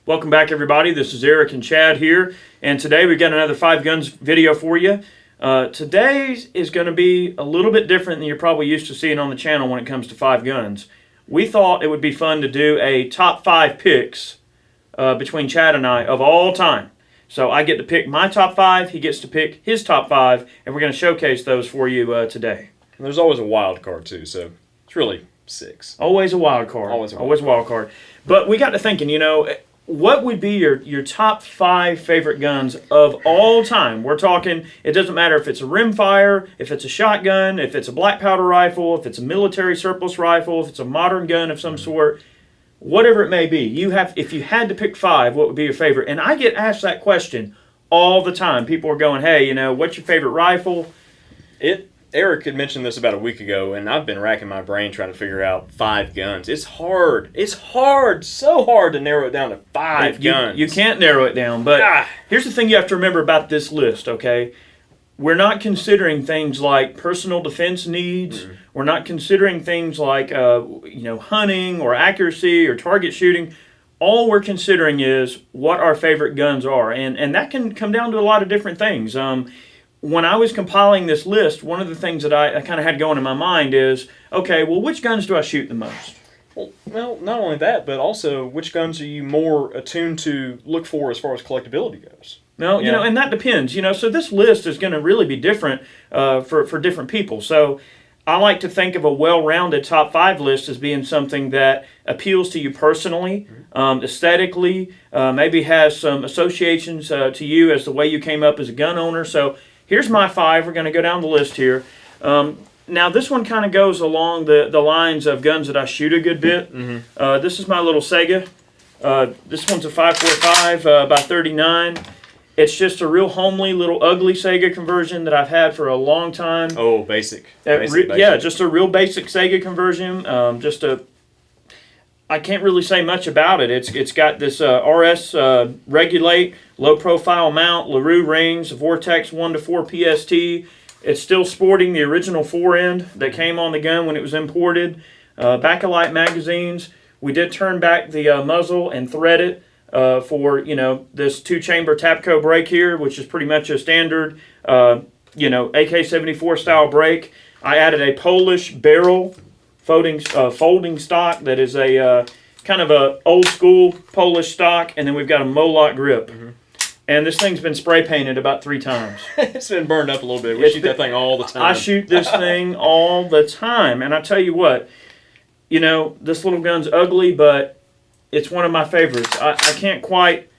Welcome back, everybody. This is Eric and Chad here, and today we've got another 5 Guns video for you. Today is going to be a little bit different than you're probably used to seeing on the channel when it comes to 5 Guns. We thought it would be fun to do a top 5 picks between Chad and I of all time. So I get to pick my top 5, he gets to pick his top 5, and we're going to showcase those for you today. And there's always a wild card too, so it's really 6. Always a wild card. Always a wild card. But we got to thinking, what would be your top 5 favorite guns of all time? We're talking, it doesn't matter if it's a rimfire, if it's a shotgun, if it's a black powder rifle, if it's a military surplus rifle, if it's a modern gun of some sort, whatever it may be. If you had to pick 5, what would be your favorite? And I get asked that question all the time. People are going, hey, what's your favorite rifle? Eric had mentioned this about a week ago, and I've been racking my brain trying to figure out 5 guns. It's hard. It's hard, so hard to narrow it down to 5 guns. You can't narrow it down, but here's the thing you have to remember about this list, okay? We're not considering things like personal defense needs. Mm-hmm. We're not considering things like, hunting or accuracy or target shooting. All we're considering is what our favorite guns are, and that can come down to a lot of different things. When I was compiling this list, one of the things that I kind of had going in my mind is, okay, well, which guns do I shoot the most? Well, not only that, but also which guns are you more attuned to look for as far as collectability goes? No, and that depends. So this list is going to really be different for different people. So I like to think of a well-rounded top 5 list as being something that appeals to you personally, aesthetically, maybe has some associations to you as the way you came up as a gun owner. So here's my 5. We're going to go down the list here. Now, this one kind of goes along the lines of guns that I shoot a good bit. Mm-hmm. This is my little Sega. This one's a 5.45 by 39. It's just a real homely, little ugly Sega conversion that I've had for a long time. Oh, basic. Yeah, just a real basic Sega conversion. I can't really say much about it. It's got this RS regulate, low profile mount, LaRue rings, Vortex 1-4 PST. It's still sporting the original 4-end that came on the gun when it was imported. Bakelite magazines. We did turn back the muzzle and thread it for this 2-chamber Tapco brake here, which is pretty much a standard AK-74 style brake. I added a Polish barrel folding stock that is a kind of a old school Polish stock, and then we've got a Moloch grip. Mm-hmm. And this thing's been spray painted about 3 times. It's been burned up a little bit. We shoot that thing all the time. I shoot this thing all the time, and I tell you what, this little gun's ugly, but it's one of my favorites. I can't quite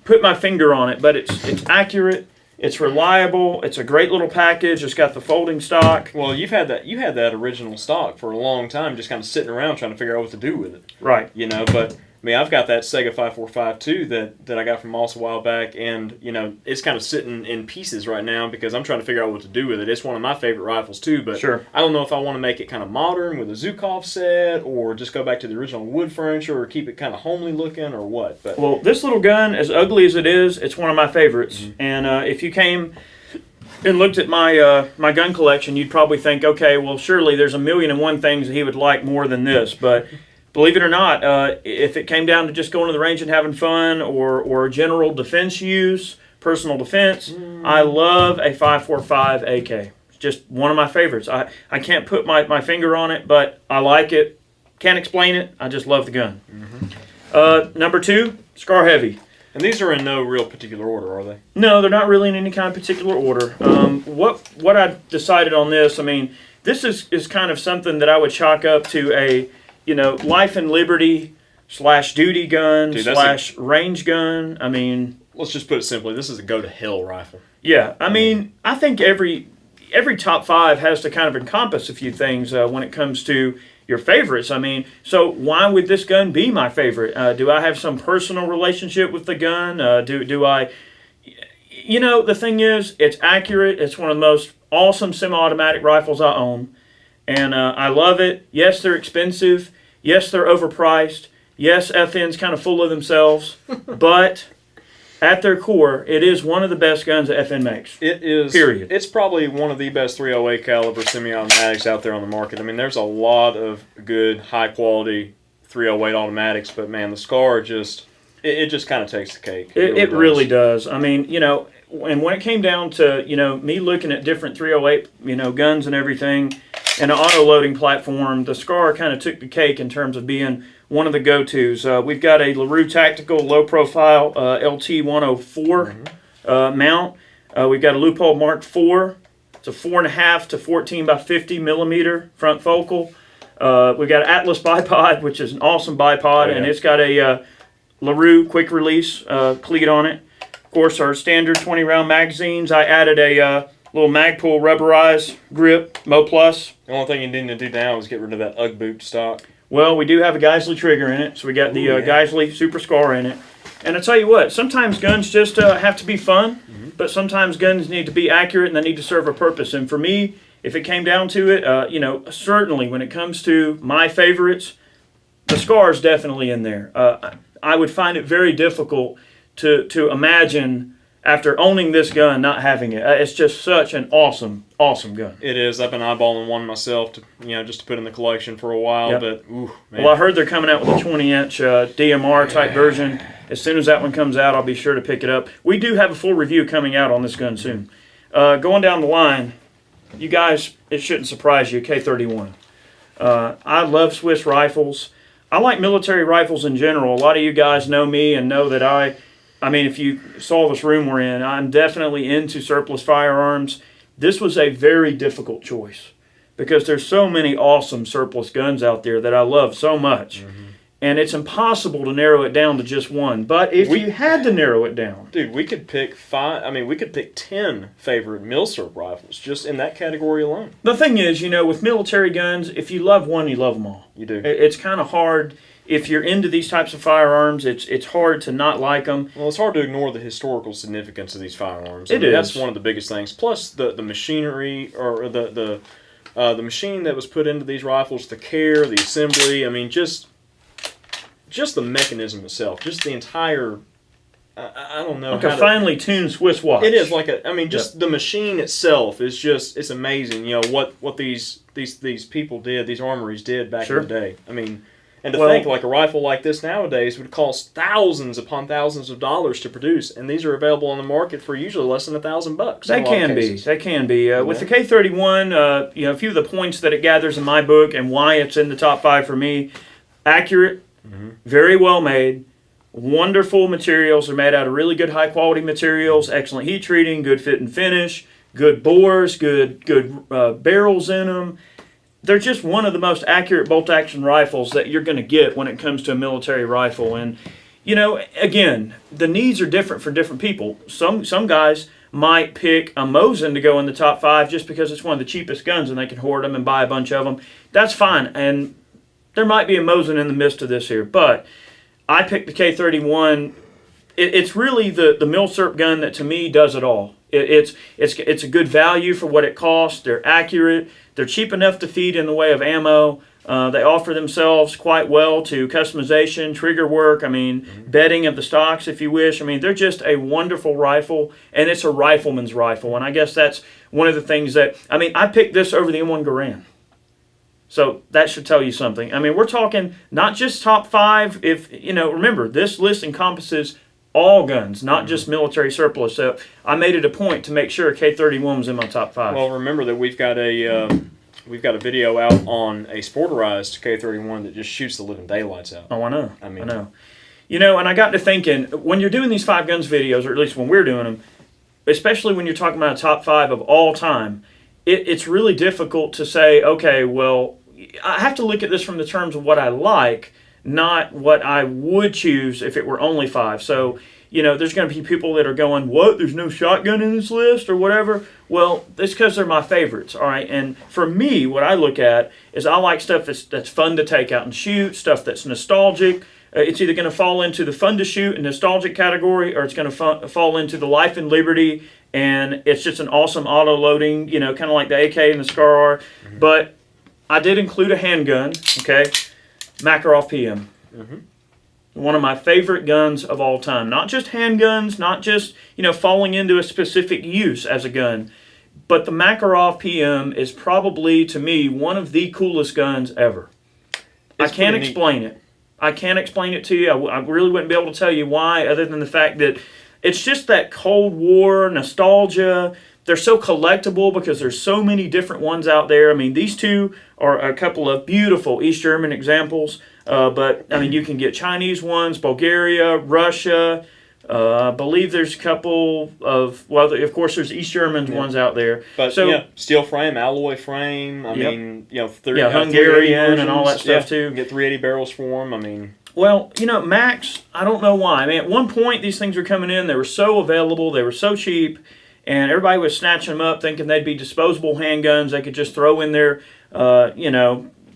put my finger on it, but it's accurate. It's reliable. It's a great little package. It's got the folding stock. Well, you had that original stock for a long time, just kind of sitting around trying to figure out what to do with it. Right. But I mean, I've got that Sega 545 too that I got from Moss a while back, and it's kind of sitting in pieces right now because I'm trying to figure out what to do with it. It's one of my favorite rifles too, but sure. I don't know if I want to make it kind of modern with a Zukov set, or just go back to the original wood furniture, or keep it kind of homely looking, or what. But well, this little gun, as ugly as it is, it's one of my favorites. Mm-hmm. And if you came and looked at my my gun collection, you'd probably think, okay, well, surely there's 1,000,001 things that he would like more than this, but believe it or not, if it came down to just going to the range and having fun, or general defense use, personal defense, I love a 5.45 AK. It's just one of my favorites. I can't put my finger on it, but I like it. Can't explain it. I just love the gun. Mm-hmm. Number 2, Scar Heavy. And these are in no real particular order, are they? No, they're not really in any kind of particular order. What I decided on this, I mean, this is kind of something that I would chalk up to a life and liberty / duty gun / range gun. I mean, let's just put it simply. This is a go to hell rifle. Yeah, I mean, I think every top 5 has to kind of encompass a few things when it comes to your favorites. I mean, so why would this gun be my favorite? Do I have some personal relationship with the gun? Do I? The thing is, it's accurate. It's one of the most awesome semi-automatic rifles I own. And I love it. Yes, they're expensive. Yes, they're overpriced. Yes, FN's kind of full of themselves. But at their core, it is one of the best guns that FN makes. It is. Period. It's probably one of the best .308 caliber semi-automatics out there on the market. I mean, there's a lot of good, high-quality .308 automatics, but man, the Scar just it just kind of takes the cake. It really does. I mean, and when it came down to, me looking at different 308, guns and everything, and an auto-loading platform, the Scar kind of took the cake in terms of being one of the go-tos. We've got a LaRue Tactical low-profile LT 104 mount. We've got a Leupold Mark IV. It's a 4.5 to 14 by 50 millimeter front focal. We've got an Atlas bipod, which is an awesome bipod, and it's got a LaRue quick release cleat on it. Of course, our standard 20-round magazines. I added a little Magpul rubberized grip, Mo Plus. The only thing you need to do now is get rid of that Ugg boot stock. Well, we do have a Geisley trigger in it, so we got the Geisley Super Scar in it. And I tell you what, sometimes guns just have to be fun, but sometimes guns need to be accurate and they need to serve a purpose. And for me, if it came down to it, certainly when it comes to my favorites, the Scar is definitely in there. I would find it very difficult to imagine after owning this gun not having it. It's just such an awesome gun. It is. I've been eyeballing one myself to just to put in the collection for a while. But man. Well, I heard they're coming out with a 20-inch DMR type version. As soon as that one comes out, I'll be sure to pick it up. We do have a full review coming out on this gun soon. Going down the line, you guys, it shouldn't surprise you, K31. I love Swiss rifles. I like military rifles in general. A lot of you guys know me and know that I mean, if you saw this room we're in, I'm definitely into surplus firearms. This was a very difficult choice because there's so many awesome surplus guns out there that I love so much. And it's impossible to narrow it down to just one. But if you had to narrow it down... Dude, we could pick 10 favorite milsurp rifles just in that category alone. The thing is, with military guns, if you love one, you love them all. You do. It's kind of hard. If you're into these types of firearms, it's hard to not like them. Well, it's hard to ignore the historical significance of these firearms. It is. That's one of the biggest things. Plus, the machinery, or the machine that was put into these rifles, the care, the assembly, I mean, just the mechanism itself, just the entire, I don't know. Like a finely tuned Swiss watch. It is the machine itself is it's amazing, what these people did, these armories did back in the day. I mean, and to think like a rifle like this nowadays would cost thousands upon thousands of dollars to produce, and these are available on the market for usually less than $1,000. They can be. With the K31, a few of the points that it gathers in my book and why it's in the top 5 for me: accurate, very well made, wonderful materials. They're made out of really good high quality materials, excellent heat treating, good fit and finish, good bores, good barrels in them. They're just one of the most accurate bolt-action rifles that you're going to get when it comes to a military rifle. And, again, the needs are different for different people. Some guys might pick a Mosin to go in the top 5 just because it's one of the cheapest guns and they can hoard them and buy a bunch of them. That's fine. And there might be a Mosin in the midst of this here. But I picked the K31. It's really the milsurp gun that, to me, does it all. It's a good value for what it costs. They're accurate. They're cheap enough to feed in the way of ammo. They offer themselves quite well to customization, trigger work, bedding of the stocks if you wish. They're just a wonderful rifle, and it's a rifleman's rifle. And I guess that's one of the things that, I picked this over the M1 Garand. So that should tell you something. We're talking not just top 5. Remember, this list encompasses all guns, not just military surplus. So I made it a point to make sure K31 was in my top 5. Well, remember that we've got a video out on a sporterized K31 that just shoots the living daylights out. Oh, I know. I know. And I got to thinking, when you're doing these 5 guns videos, or at least when we're doing them, especially when you're talking about a top 5 of all time, it's really difficult to say, okay, well, I have to look at this from the terms of what I like, not what I would choose if it were only 5. So, there's going to be people that are going, what, there's no shotgun in this list or whatever? Well, it's because they're my favorites, all right? And for me, what I look at is I like stuff that's fun to take out and shoot, stuff that's nostalgic. It's either going to fall into the fun to shoot and nostalgic category, or it's going to fall into the life and liberty, and it's just an awesome auto-loading, kind of like the AK and the Scar are. But I did include a handgun, okay? Makarov PM. One of my favorite guns of all time. Not just handguns, not just, falling into a specific use as a gun, but the Makarov PM is probably, to me, one of the coolest guns ever. I can't explain it. I can't explain it to you. I really wouldn't be able to tell you why, other than the fact that it's just that Cold War nostalgia. They're so collectible because there's so many different ones out there. I mean, these two are a couple of beautiful East German examples. But, I mean, you can get Chinese ones, Bulgaria, Russia. I believe there's a couple of, well, of course, there's East German ones out there. But, so, steel frame, alloy frame. I mean, Hungarian and all that stuff, too. You can get 380 barrels for them. I mean... Well, Max, I don't know why. I mean, at one point, these things were coming in. They were so available. They were so cheap. And everybody was snatching them up thinking they'd be disposable handguns they could just throw in their,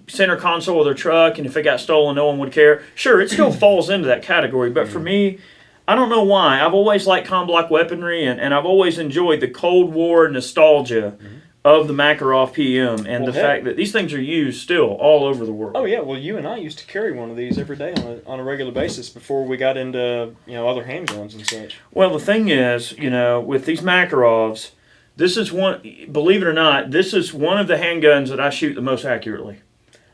center console of their truck, and if it got stolen, no one would care. Sure, it still falls into that category, but for me, I don't know why. I've always liked comm-block weaponry, and I've always enjoyed the Cold War nostalgia of the Makarov PM, and the fact that these things are used still all over the world. Oh yeah, well you and I used to carry one of these every day on a regular basis before we got into other handguns and such. Well, the thing is, with these Makarovs, this is one. Believe it or not, this is one of the handguns that I shoot the most accurately.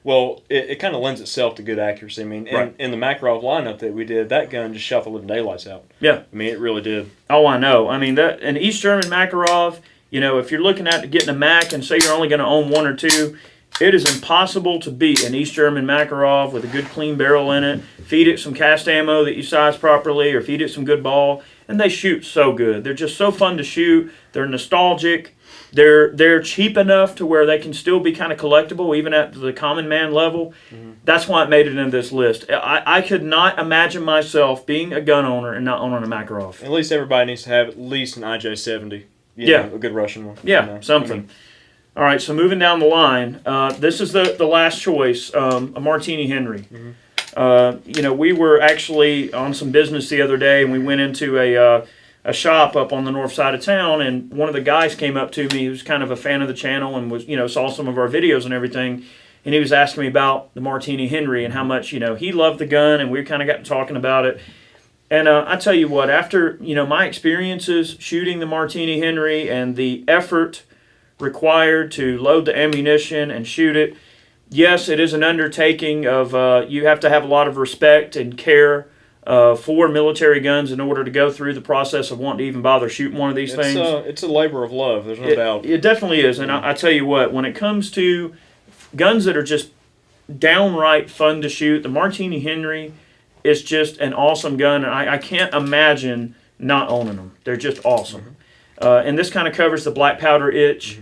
Well, it kind of lends itself to good accuracy. I mean, in the Makarov lineup that we did, that gun just shot the living daylights out. Yeah, I mean, it really did. Oh, I know. I mean, that an East German Makarov. If you're looking at getting a Mac and say you're only going to own one or two, it is impossible to beat an East German Makarov with a good clean barrel in it. Feed it some cast ammo that you size properly, or feed it some good ball, and they shoot so good. They're just so fun to shoot. They're nostalgic. They're cheap enough to where they can still be kind of collectible, even at the common man level. That's why it made it into this list. I could not imagine myself being a gun owner and not owning a Makarov. At least everybody needs to have at least an IJ-70. A good Russian one. Yeah, something. All right, so moving down the line, this is the last choice, a Martini Henry. We were actually on some business the other day, and we went into a shop up on the north side of town, and one of the guys came up to me. He was kind of a fan of the channel and was, saw some of our videos and everything, and he was asking me about the Martini Henry and how much, he loved the gun, and we kind of got to talking about it. And I tell you what, after my experiences shooting the Martini Henry and the effort required to load the ammunition and shoot it, yes, it is an undertaking of you have to have a lot of respect and care for military guns in order to go through the process of wanting to even bother shooting one of these things. It's a labor of love, there's no doubt. It definitely is, and I tell you what, when it comes to guns that are just downright fun to shoot, the Martini Henry is just an awesome gun, and I can't imagine not owning them. They're just awesome. And this kind of covers the black powder itch.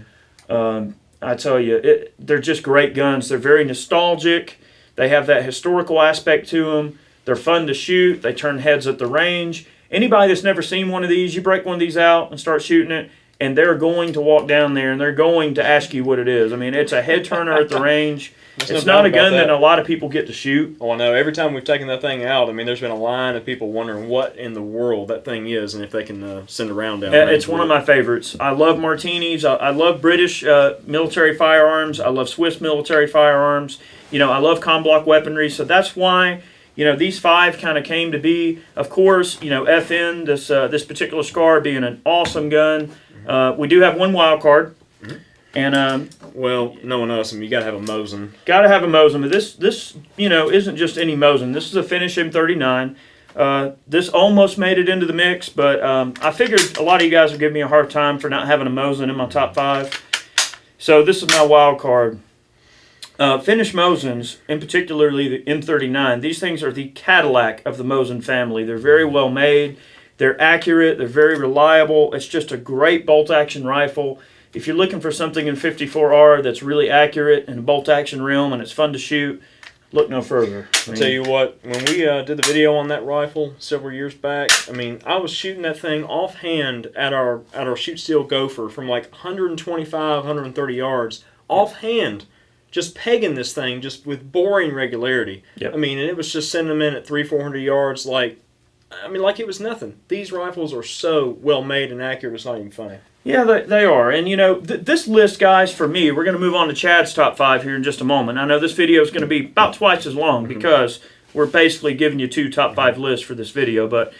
I tell you, they're just great guns. They're very nostalgic. They have that historical aspect to them. They're fun to shoot. They turn heads at the range. Anybody that's never seen one of these, you break one of these out and start shooting it, and they're going to walk down there, and they're going to ask you what it is. I mean, it's a head turner at the range. It's not a gun that a lot of people get to shoot. Oh, I know. Every time we've taken that thing out, I mean, there's been a line of people wondering what in the world that thing is and if they can send a round down. It's one of my favorites. I love Martinis. I love British military firearms. I love Swiss military firearms. I love comm-block weaponry. So that's why, these five kind of came to be. Of course, FN, this particular SCAR being an awesome gun. We do have one wild card. And knowing us, you gotta have a Mosin. Gotta have a Mosin, but this isn't just any Mosin. This is a Finnish M39. This almost made it into the mix, but I figured a lot of you guys would give me a hard time for not having a Mosin in my top 5. So this is my wild card. Finnish Mosins, in particularly the M39, these things are the Cadillac of the Mosin family. They're very well made. They're accurate. They're very reliable. It's just a great bolt-action rifle. If you're looking for something in 54R that's really accurate and a bolt-action realm and it's fun to shoot, look no further. I'll tell you what, when we did the video on that rifle several years back, I was shooting that thing offhand at our shoot steel gopher from like 125, 130 yards, offhand, just pegging this thing just with boring regularity. Yep. And it was just sending them in at 300-400 yards like it was nothing. These rifles are so well made and accurate, it's not even funny. Yeah, they are. And, this list, guys, for me, we're going to move on to Chad's top 5 here in just a moment. I know this video is going to be about twice as long because we're basically giving you 2 top 5 lists for this video. But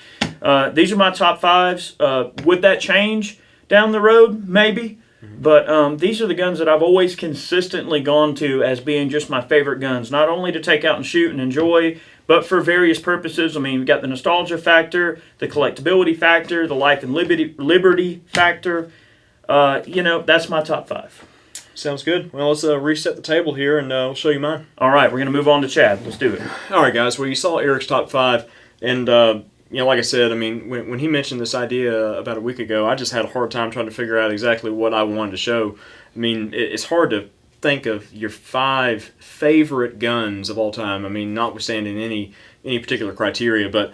these are my top 5s. Would that change down the road? Maybe. But these are the guns that I've always consistently gone to as being just my favorite guns. Not only to take out and shoot and enjoy, But for various purposes, I mean, we've got the nostalgia factor, the collectability factor, the life and liberty factor. That's my top 5. Sounds good. Well, let's reset the table here, and we'll show you mine. All right, we're going to move on to Chad. Let's do it. All right, guys. Well, you saw Eric's top 5, and like I said, I mean, when he mentioned this idea about a week ago, I just had a hard time trying to figure out exactly what I wanted to show. I mean, it's hard to think of your 5 favorite guns of all time. I mean, notwithstanding any particular criteria, but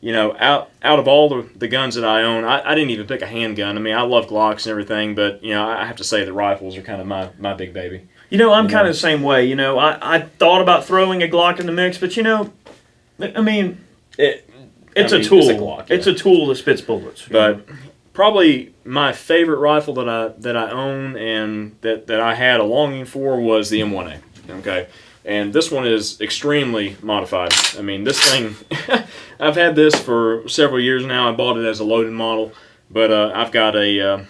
out of all the guns that I own, I didn't even pick a handgun. I mean, I love Glocks and everything, but I have to say that rifles are kind of my big baby. I'm kind of the same way. I thought about throwing a Glock in the mix, but I mean, it's a tool. It's a Glock, yeah. It's a tool that spits bullets. But probably my favorite rifle that I own and that I had a longing for was the M1A. Okay. And this one is extremely modified. I mean, this thing, I've had this for several years now. I bought it as a loaded model, but I've got an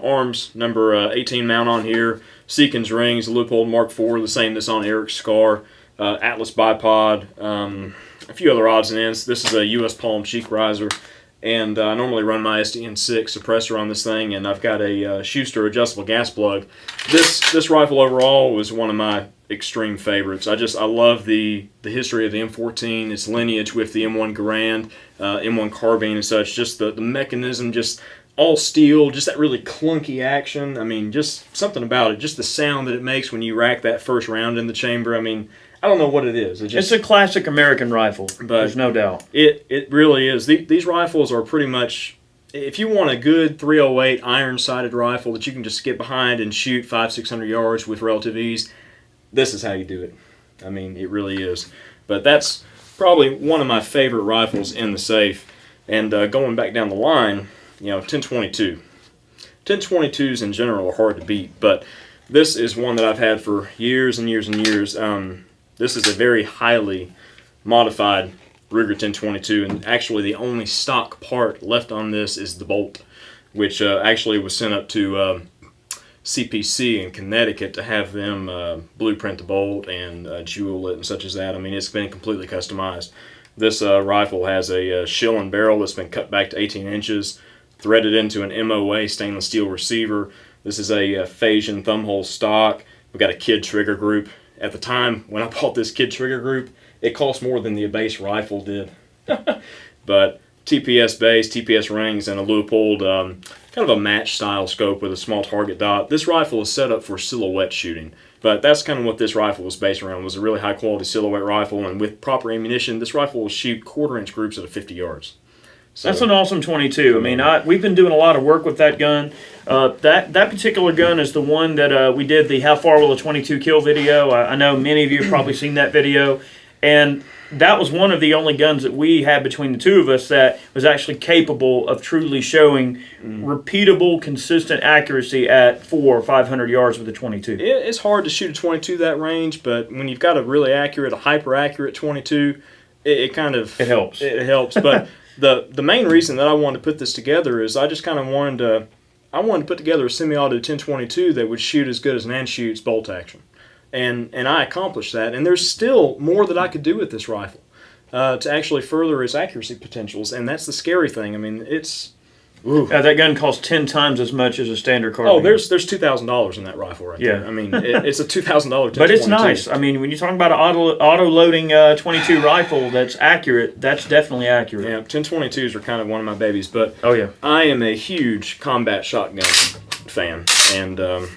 arms number 18 mount on here, Seekins rings, Leupold Mark IV, the same that's on Eric's Scar, Atlas bipod, a few other odds and ends. This is a U.S. Palm cheek riser, and I normally run my SDN6 suppressor on this thing, and I've got a Schuster adjustable gas plug. This rifle overall was one of my extreme favorites. I love the history of the M14, its lineage with the M1 Garand, M1 carbine and such, just the mechanism, just all steel, just that really clunky action. I mean, just something about it, just the sound that it makes when you rack that first round in the chamber. I mean, I don't know what it is. It's a classic American rifle, but there's no doubt. It really is. These rifles are pretty much, if you want a good 308 iron-sighted rifle that you can just get behind and shoot 500-600 yards with relative ease, this is how you do it. I mean, it really is. But that's probably one of my favorite rifles in the safe. And going back down the line, 1022. 1022s in general are hard to beat, but this is one that I've had for years and years and years. This is a very highly modified Ruger 1022, and actually the only stock part left on this is the bolt, which actually was sent up to CPC in Connecticut to have them blueprint the bolt and jewel it and such as that. I mean, it's been completely customized. This rifle has a Schillen barrel that's been cut back to 18 inches, threaded into an MOA stainless steel receiver. This is a Phasian thumbhole stock. We've got a kid trigger group. At the time when I bought this kid trigger group, it cost more than the base rifle did. But TPS base, TPS rings, and a Leupold kind of a match style scope with a small target dot. This rifle is set up for silhouette shooting, but that's kind of what this rifle was based around. It was a really high quality silhouette rifle, and with proper ammunition, this rifle will shoot 1/4 inch groups at 50 yards. So, that's an awesome 22. I mean, we've been doing a lot of work with that gun. That particular gun is the one that we did the How Far Will a 22 Kill video. I know many of you have probably seen that video. And that was one of the only guns that we had between the two of us that was actually capable of truly showing repeatable, consistent accuracy at 400 or 500 yards with a 22. It's hard to shoot a 22 that range, but when you've got a really accurate, a hyper-accurate 22, it helps. It helps, but the main reason that I wanted to put this together is I just kind of wanted to put together a semi-auto 1022 that would shoot as good as an shoots bolt action. And I accomplished that, and there's still more that I could do with this rifle to actually further its accuracy potentials, and that's the scary thing. I mean, it's... that gun costs 10 times as much as a standard carbine. Oh, there's $2,000 in that rifle right there. I mean, it's a $2,000 But it's nice. I mean, when you're talking about an auto-loading 22 rifle that's accurate, that's definitely accurate. Yeah, 1022s are kind of one of my babies, but oh yeah, I am a huge combat shotgun fan, and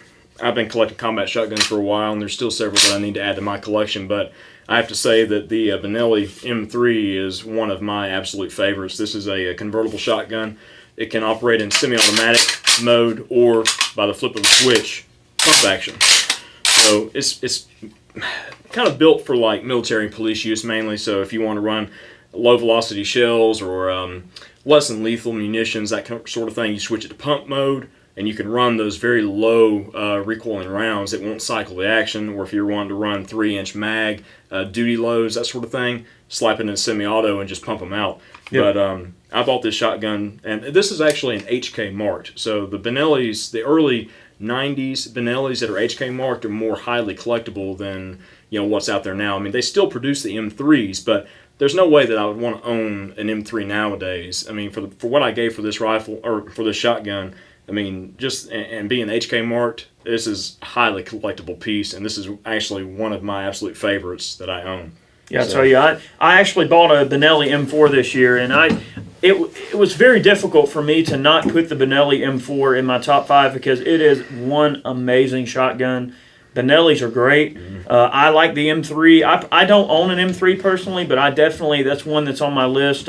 I've been collecting combat shotguns for a while, and there's still several that I need to add to my collection, but I have to say that the Benelli M3 is one of my absolute favorites. This is a convertible shotgun. It can operate in semi-automatic mode or by the flip of a switch, pump action. So it's kind of built for like military and police use mainly, so if you want to run low velocity shells or less than lethal munitions, that sort of thing, you switch it to pump mode, and you can run those very low recoiling rounds that won't cycle the action, or if you're wanting to run 3-inch mag, duty loads, that sort of thing, slap it in semi-auto and just pump them out. Yep. But I bought this shotgun, and this is actually an HK marked. So the Benellis, the early 90s Benellis that are HK marked are more highly collectible than what's out there now. I mean, they still produce the M3s, but there's no way that I would want to own an M3 nowadays. I mean, for what I gave for this rifle or for this shotgun, I mean, just and being HK marked, this is a highly collectible piece, and this is actually one of my absolute favorites that I own. Yeah, I'll tell you, I actually bought a Benelli M4 this year, and it was very difficult for me to not put the Benelli M4 in my top 5 because it is one amazing shotgun. Benellis are great. I like the M3. I don't own an M3 personally, but that's one that's on my list.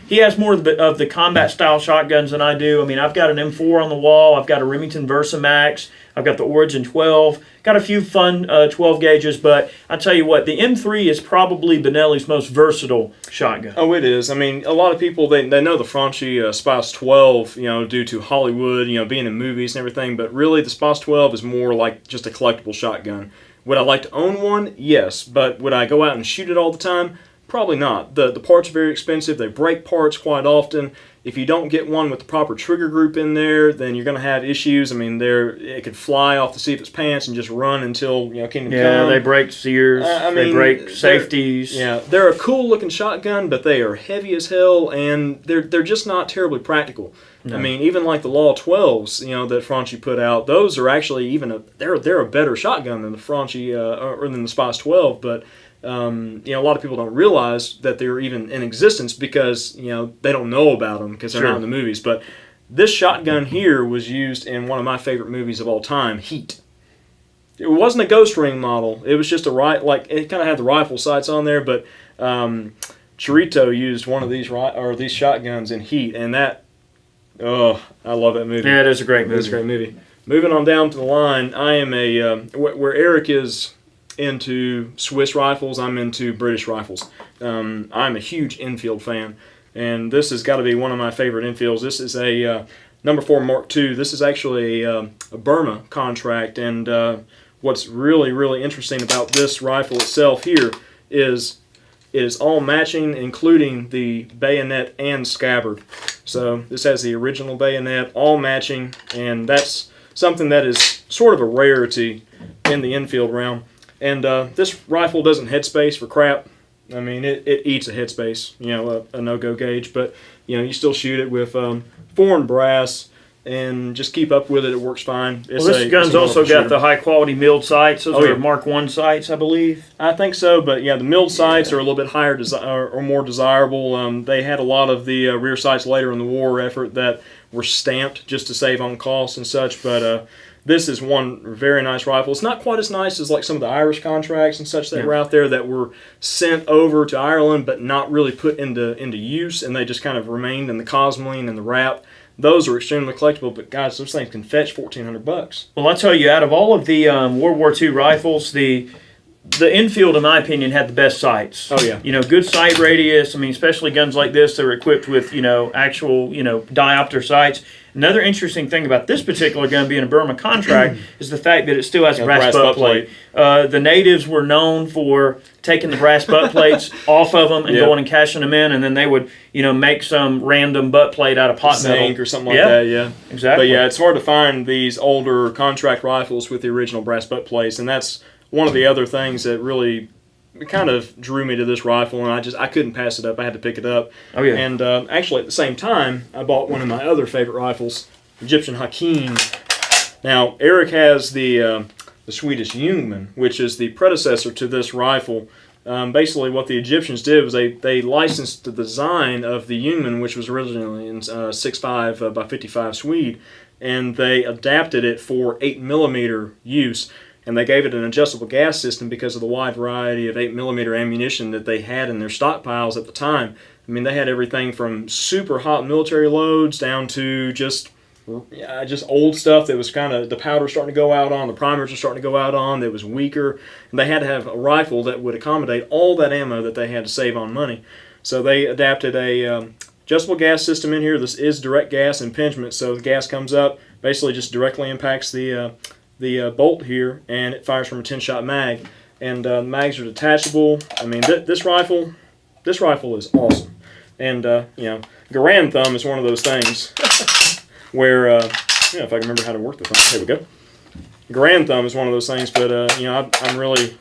He has more of the combat style shotguns than I do. I mean, I've got an M4 on the wall. I've got a Remington Versamax. I've got the Origin 12. Got a few fun 12 gauges, but I tell you what, the M3 is probably Benelli's most versatile shotgun. Oh, it is. I mean, a lot of people they know the Franchi Spice 12, due to Hollywood, being in movies and everything. But really, the Spice 12 is more like just a collectible shotgun. Would I like to own one? Yes, but would I go out and shoot it all the time? Probably not. The parts are very expensive. They break parts quite often. If you don't get one with the proper trigger group in there, then you're going to have issues. I mean, it could fly off the seat of its pants and just run until Kingdom Come. Yeah, they break sears. They break safeties. They're a cool looking shotgun, but they are heavy as hell, and they're just not terribly practical. No. I mean, even like the Law 12s, that Franchi put out, those are actually they're a better shotgun than the Franchi or than the Spice 12, but. A lot of people don't realize that they're even in existence because they don't know about them because they're not in the movies. But this shotgun here was used in one of my favorite movies of all time, Heat. It wasn't a ghost ring model. It was just it kind of had the rifle sights on there, but Chirito used one of these shotguns in Heat, and I love that movie. Yeah, it is a great movie. It's a great movie. Moving on down to the line, I am where Eric is into Swiss rifles, I'm into British rifles. I'm a huge Enfield fan, and this has got to be one of my favorite Enfields. This is a number 4 Mark II. This is actually a Burma contract, and what's really, really interesting about this rifle itself here is it is all matching, including the bayonet and scabbard. So this has the original bayonet, all matching, and that's something that is sort of a rarity in the Enfield realm. And this rifle doesn't headspace for crap. I mean, it eats a headspace, a no-go gauge. But, you still shoot it with foreign brass and just keep up with it. It works fine. This gun's also got the high-quality milled sights. Those are Mark I sights, I believe. I think so, but the milled sights are a little bit higher or more desirable. They had a lot of the rear sights later in the war effort that were stamped just to save on costs and such, but... This is one very nice rifle. It's not quite as nice as like some of the Irish contracts and such that were out there that were sent over to Ireland but not really put into use, and they just kind of remained in the Cosmoline and the wrap. Those are extremely collectible, but guys, those things can fetch $1,400. Well, I'll tell you, out of all of the World War II rifles, the Enfield, in my opinion, had the best sights. Oh, yeah. Good sight radius. I mean, especially guns like this that are equipped with, actual, diopter sights. Another interesting thing about this particular gun being a Burma contract is the fact that it still has a brass butt plate. The natives were known for taking the brass butt plates off of them and going and cashing them in, and then they would, make some random butt plate out of pot metal or something like that. Yeah, exactly. But it's hard to find these older contract rifles with the original brass butt plates, and that's one of the other things that really kind of drew me to this rifle, and I couldn't pass it up. I had to pick it up. Oh yeah. And actually, at the same time, I bought one of my other favorite rifles, Egyptian Hakim. Now, Eric has the Swedish Jungmann, which is the predecessor to this rifle. Basically, what the Egyptians did was they licensed the design of the Jungmann, which was originally in 6.5 by 55 Swede, and they adapted it for 8mm use. And they gave it an adjustable gas system because of the wide variety of 8mm ammunition that they had in their stockpiles at the time. I mean, they had everything from super hot military loads down to just old stuff that was kind of, the powder starting to go out on, the primers were starting to go out on, that was weaker. And they had to have a rifle that would accommodate all that ammo that they had to save on money. So they adapted a adjustable gas system in here. This is direct gas impingement, so the gas comes up, basically just directly impacts the bolt here, and it fires from a 10-shot mag. And mags are detachable. I mean, this rifle is awesome. And Garand thumb is one of those things where if I can remember how to work the thumb, here we go. Garand thumb is one of those things, but I'm really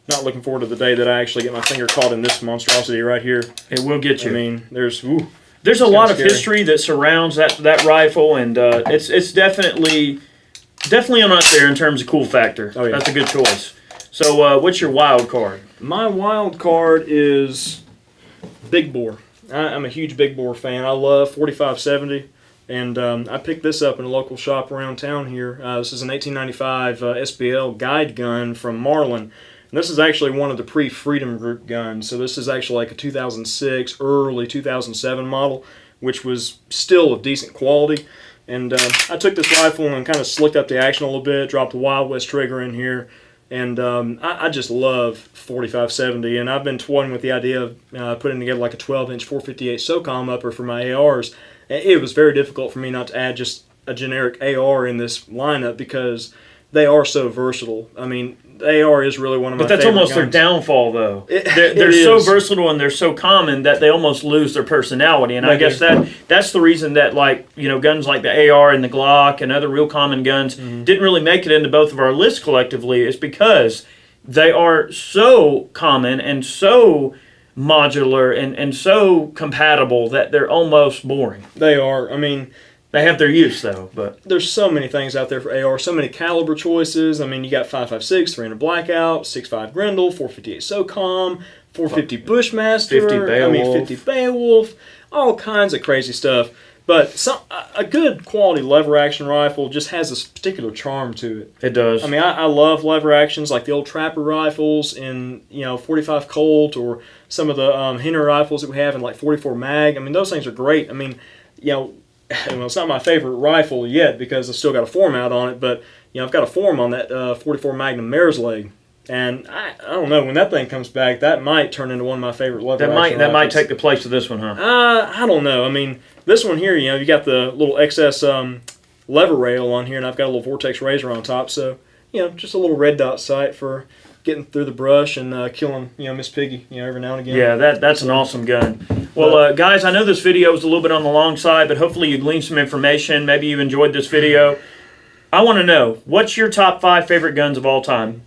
not looking forward to the day that I actually get my finger caught in this monstrosity right here. It will get you. I mean, there's a lot of history that surrounds that rifle, and it's definitely on up there in terms of cool factor. Oh, yeah. That's a good choice. So what's your wild card? My wild card is big bore. I'm a huge big bore fan. I love 4570, and I picked this up in a local shop around town here. This is an 1895 SBL guide gun from Marlin. And this is actually one of the pre-Freedom Group guns. So this is actually like a 2006, early 2007 model, which was still of decent quality. And I took this rifle and kind of slicked up the action a little bit, dropped the Wild West trigger in here. And I just love 4570, and I've been toying with the idea of putting together like a 12-inch 458 SOCOM upper for my ARs. It was very difficult for me not to add just a generic AR in this lineup because they are so versatile. I mean, the AR is really one of my favorite guns. But that's almost guns. Their downfall, though. They're so versatile and they're so common that they almost lose their personality. And I guess that's the reason that, like, guns like the AR and the Glock and other real common guns didn't really make it into both of our lists collectively, is because they are so common and so modular and so compatible that they're almost boring. They are. I mean, they have their use, though. But there's so many things out there for AR, so many caliber choices. I mean, you got 5.56, 300 Blackout, 6.5 Grendel, 458 SOCOM, 450 Bushmaster, 50 Beowulf. 50 Beowulf, all kinds of crazy stuff. But a good quality lever action rifle just has this particular charm to it. It does. I mean, I love lever actions like the old Trapper rifles in 45 Colt, or some of the Henry rifles that we have in like 44 Mag. I mean, those things are great. I mean, well, it's not my favorite rifle yet because I've still got a form out on it, but I've got a form on that 44 Magnum Mare's Leg, and I don't know, when that thing comes back, that might turn into one of my favorite lever action that might rifles. take the place of this one, huh? I don't know. I mean, this one here, you got the little XS lever rail on here, and I've got a little Vortex Razor on top, so just a little red dot sight for getting through the brush and killing Miss Piggy every now and again. Yeah, that's an awesome gun. Well, guys, I know this video was a little bit on the long side, but hopefully you gleaned some information. Maybe you enjoyed this video. I want to know, what's your top 5 favorite guns of all time?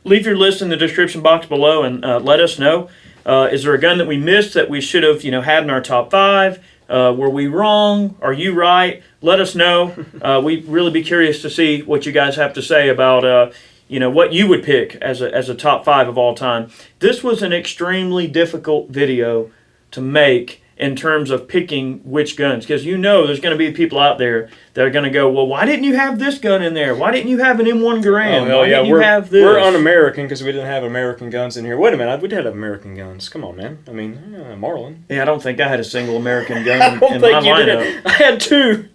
Leave your list in the description box below and let us know. Is there a gun that we missed that we should have had in our top 5? Were we wrong? Are you right? Let us know. We'd really be curious to see what you guys have to say about what you would pick as a top 5 of all time. This was an extremely difficult video to make in terms of picking which guns, because there's going to be people out there that are going to go, well, why didn't you have this gun in there? Why didn't you have an M1 Garand? Oh, why didn't you have this? We're un-American because we didn't have American guns in here. Wait a minute, we did have American guns. Come on, man. I mean, Marlin. Yeah, I don't think I had a single American gun I don't in think my you lineup. did. I had 2.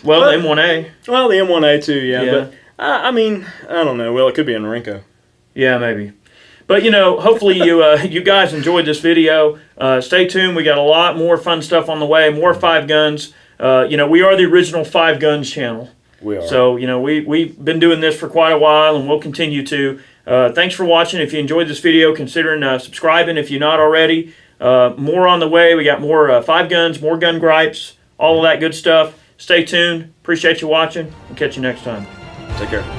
Well, the M1A. Well, the M1A too, yeah. Yeah. But I mean, I don't know. Well, it could be a Norinco. Yeah, maybe. But, hopefully you guys enjoyed this video. Stay tuned. We got a lot more fun stuff on the way, more 5 guns. We are the original 5 Guns channel. We are. So, we've been doing this for quite a while, and we'll continue to. Thanks for watching. If you enjoyed this video, consider subscribing if you're not already. More on the way. We got more 5 guns, more gun gripes, all of that good stuff. Stay tuned. Appreciate you watching. We'll catch you next time. Take care.